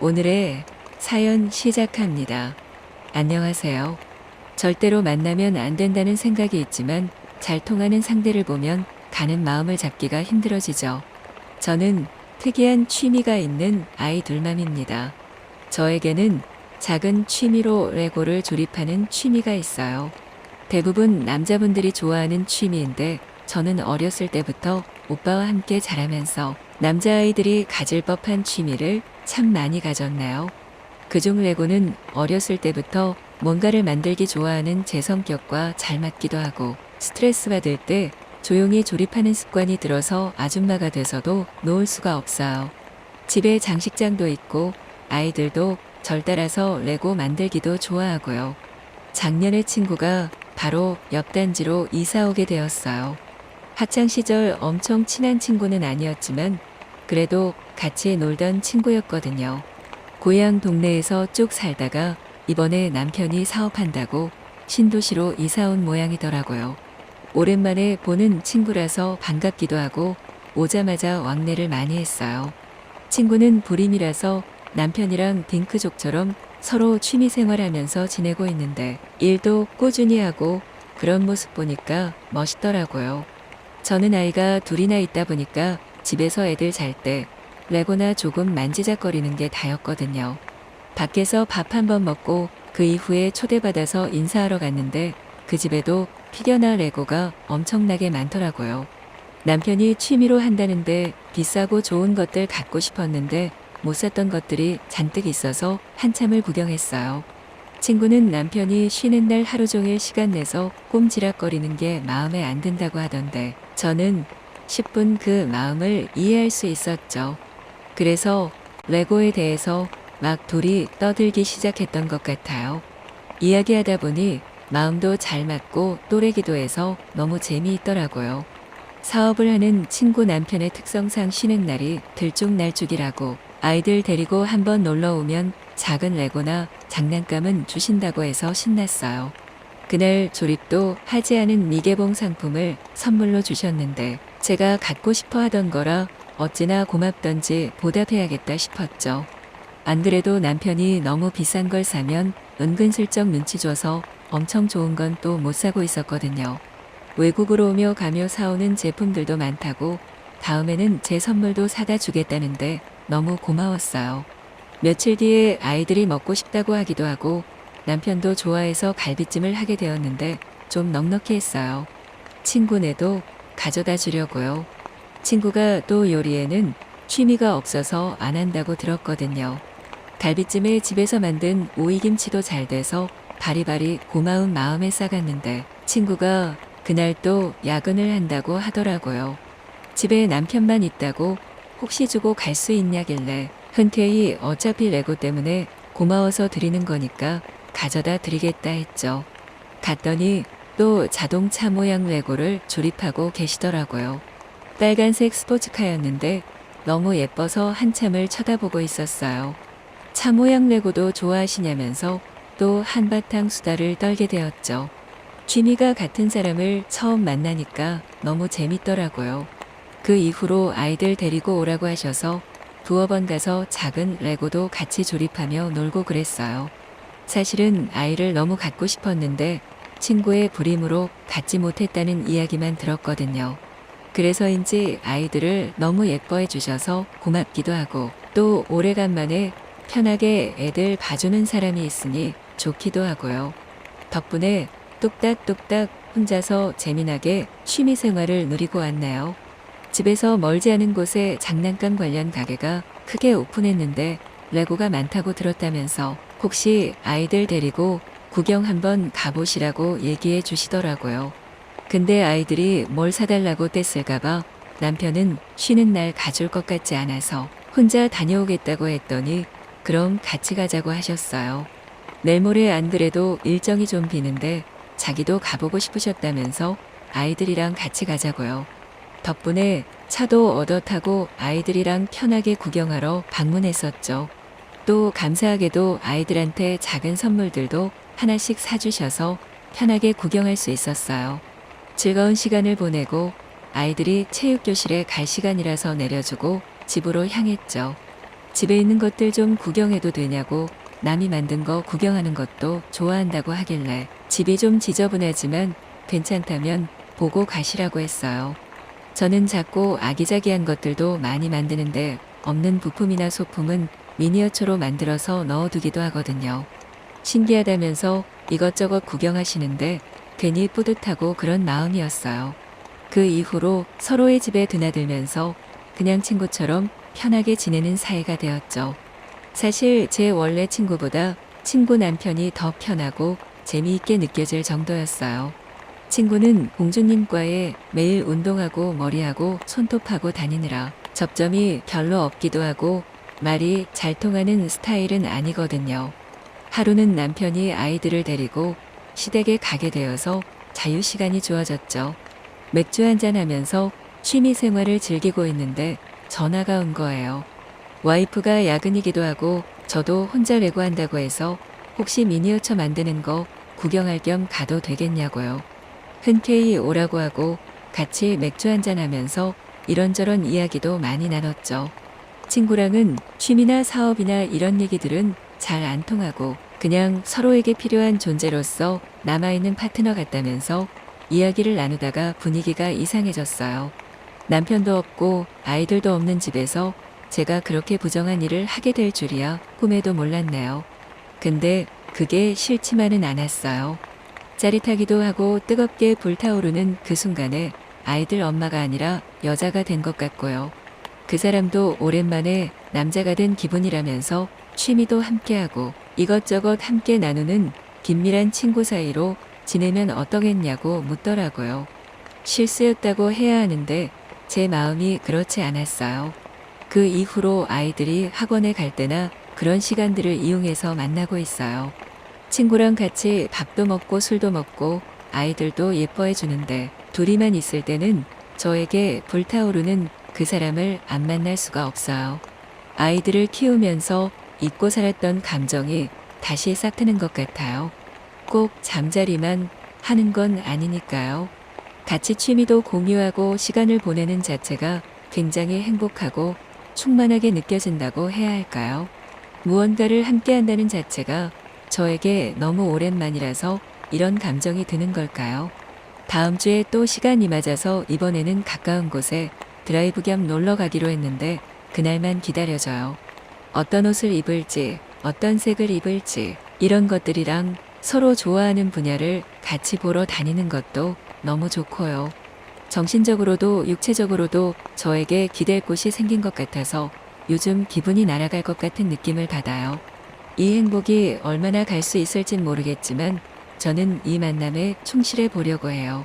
오늘의 사연 시작합니다. 안녕하세요. 절대로 만나면 안 된다는 생각이 있지만 잘 통하는 상대를 보면 가는 마음을 잡기가 힘들어지죠. 저는 특이한 취미가 있는 아이 둘맘입니다. 저에게는 작은 취미로 레고를 조립하는 취미가 있어요. 대부분 남자분들이 좋아하는 취미인데 저는 어렸을 때부터 오빠와 함께 자라면서 남자아이들이 가질 법한 취미를 참 많이 가졌나요? 그중 레고는 어렸을 때부터 뭔가를 만들기 좋아하는 제 성격과 잘 맞기도 하고 스트레스 받을 때 조용히 조립하는 습관이 들어서 아줌마가 돼서도 놓을 수가 없어요. 집에 장식장도 있고 아이들도 절 따라서 레고 만들기도 좋아하고요. 작년에 친구가 바로 옆 단지로 이사 오게 되었어요. 학창 시절 엄청 친한 친구는 아니었지만 그래도 같이 놀던 친구였거든요. 고향 동네에서 쭉 살다가 이번에 남편이 사업한다고 신도시로 이사 온 모양이더라고요. 오랜만에 보는 친구라서 반갑기도 하고 오자마자 왕래를 많이 했어요. 친구는 불임이라서 남편이랑 딩크족처럼 서로 취미생활하면서 지내고 있는데 일도 꾸준히 하고 그런 모습 보니까 멋있더라고요. 저는 아이가 둘이나 있다 보니까 집에서 애들 잘 때 레고나 조금 만지작거리는 게 다였거든요. 밖에서 밥 한 번 먹고 그 이후에 초대받아서 인사하러 갔는데 그 집에도 피겨나 레고가 엄청나게 많더라고요. 남편이 취미로 한다는데 비싸고 좋은 것들 갖고 싶었는데 못 샀던 것들이 잔뜩 있어서 한참을 구경했어요. 친구는 남편이 쉬는 날 하루 종일 시간 내서 꼼지락거리는 게 마음에 안 든다고 하던데 저는 10분 그 마음을 이해할 수 있었죠. 그래서 레고에 대해서 막 둘이 떠들기 시작했던 것 같아요. 이야기하다 보니 마음도 잘 맞고 또래기도 해서 너무 재미있더라고요. 사업을 하는 친구 남편의 특성상 쉬는 날이 들쭉날쭉이라고 아이들 데리고 한번 놀러 오면 작은 레고나 장난감은 주신다고 해서 신났어요. 그날 조립도 하지 않은 미개봉 상품을 선물로 주셨는데 제가 갖고 싶어 하던 거라 어찌나 고맙던지 보답해야겠다 싶었죠. 안 그래도 남편이 너무 비싼 걸 사면 은근슬쩍 눈치 줘서 엄청 좋은 건 또 못 사고 있었거든요. 외국으로 오며 가며 사오는 제품들도 많다고 다음에는 제 선물도 사다 주겠다는데 너무 고마웠어요. 며칠 뒤에 아이들이 먹고 싶다고 하기도 하고 남편도 좋아해서 갈비찜을 하게 되었는데 좀 넉넉히 했어요. 친구네도 가져다 주려고요. 친구가 또 요리에는 취미가 없어서 안 한다고 들었거든요. 갈비찜에 집에서 만든 오이김치도 잘 돼서 바리바리 고마운 마음에 싸갔는데 친구가 그날 또 야근을 한다고 하더라고요. 집에 남편만 있다고 혹시 주고 갈 수 있냐길래 흔쾌히 어차피 레고 때문에 고마워서 드리는 거니까 가져다 드리겠다 했죠. 갔더니 또 자동차 모양 레고를 조립하고 계시더라고요. 빨간색 스포츠카였는데 너무 예뻐서 한참을 쳐다보고 있었어요. 차 모양 레고도 좋아하시냐면서 또 한바탕 수다를 떨게 되었죠. 취미가 같은 사람을 처음 만나니까 너무 재밌더라고요. 그 이후로 아이들 데리고 오라고 하셔서 두어 번 가서 작은 레고도 같이 조립하며 놀고 그랬어요. 사실은 아이를 너무 갖고 싶었는데 친구의 불임으로 갖지 못했다는 이야기만 들었거든요. 그래서인지 아이들을 너무 예뻐해 주셔서 고맙기도 하고 또 오래간만에 편하게 애들 봐주는 사람이 있으니 좋기도 하고요. 덕분에 뚝딱뚝딱 혼자서 재미나게 취미생활을 누리고 왔나요? 집에서 멀지 않은 곳에 장난감 관련 가게가 크게 오픈했는데 레고가 많다고 들었다면서 혹시 아이들 데리고 구경 한번 가보시라고 얘기해 주시더라고요. 근데 아이들이 뭘 사달라고 뗐을까봐 남편은 쉬는 날 가줄 것 같지 않아서 혼자 다녀오겠다고 했더니 그럼 같이 가자고 하셨어요. 내일 모레 안 그래도 일정이 좀 비는데 자기도 가보고 싶으셨다면서 아이들이랑 같이 가자고요. 덕분에 차도 얻어 타고 아이들이랑 편하게 구경하러 방문했었죠. 또 감사하게도 아이들한테 작은 선물들도 하나씩 사주셔서 편하게 구경할 수 있었어요. 즐거운 시간을 보내고 아이들이 체육교실에 갈 시간이라서 내려주고 집으로 향했죠. 집에 있는 것들 좀 구경해도 되냐고 남이 만든 거 구경하는 것도 좋아한다고 하길래 집이 좀 지저분하지만 괜찮다면 보고 가시라고 했어요. 저는 작고 아기자기한 것들도 많이 만드는데 없는 부품이나 소품은 미니어처로 만들어서 넣어두기도 하거든요. 신기하다면서 이것저것 구경하시는데 괜히 뿌듯하고 그런 마음이었어요. 그 이후로 서로의 집에 드나들면서 그냥 친구처럼 편하게 지내는 사이가 되었죠. 사실 제 원래 친구보다 친구 남편이 더 편하고 재미있게 느껴질 정도였어요. 친구는 공주님과에 매일 운동하고 머리하고 손톱하고 다니느라 접점이 별로 없기도 하고 말이 잘 통하는 스타일은 아니거든요. 하루는 남편이 아이들을 데리고 시댁에 가게 되어서 자유시간이 주어졌죠. 맥주 한잔 하면서 취미 생활을 즐기고 있는데 전화가 온 거예요. 와이프가 야근이기도 하고 저도 혼자 레고한다고 해서 혹시 미니어처 만드는 거 구경할 겸 가도 되겠냐고요. 흔쾌히 오라고 하고 같이 맥주 한잔 하면서 이런저런 이야기도 많이 나눴죠. 친구랑은 취미나 사업이나 이런 얘기들은 잘 안 통하고 그냥 서로에게 필요한 존재로서 남아있는 파트너 같다면서 이야기를 나누다가 분위기가 이상해졌어요. 남편도 없고 아이들도 없는 집에서 제가 그렇게 부정한 일을 하게 될 줄이야 꿈에도 몰랐네요. 근데 그게 싫지만은 않았어요. 짜릿하기도 하고 뜨겁게 불타오르는 그 순간에 아이들 엄마가 아니라 여자가 된 것 같고요. 그 사람도 오랜만에 남자가 된 기분이라면서 취미도 함께하고 이것저것 함께 나누는 긴밀한 친구 사이로 지내면 어떠겠냐고 묻더라고요. 실수였다고 해야 하는데 제 마음이 그렇지 않았어요. 그 이후로 아이들이 학원에 갈 때나 그런 시간들을 이용해서 만나고 있어요. 친구랑 같이 밥도 먹고 술도 먹고 아이들도 예뻐해 주는데 둘이만 있을 때는 저에게 불타오르는 그 사람을 안 만날 수가 없어요. 아이들을 키우면서 잊고 살았던 감정이 다시 싹트는 것 같아요. 꼭 잠자리만 하는 건 아니니까요. 같이 취미도 공유하고 시간을 보내는 자체가 굉장히 행복하고 충만하게 느껴진다고 해야 할까요? 무언가를 함께 한다는 자체가 저에게 너무 오랜만이라서 이런 감정이 드는 걸까요? 다음 주에 또 시간이 맞아서 이번에는 가까운 곳에 드라이브 겸 놀러 가기로 했는데 그날만 기다려줘요. 어떤 옷을 입을지, 어떤 색을 입을지 이런 것들이랑 서로 좋아하는 분야를 같이 보러 다니는 것도 너무 좋고요. 정신적으로도 육체적으로도 저에게 기댈 곳이 생긴 것 같아서 요즘 기분이 날아갈 것 같은 느낌을 받아요. 이 행복이 얼마나 갈 수 있을진 모르겠지만 저는 이 만남에 충실해 보려고 해요.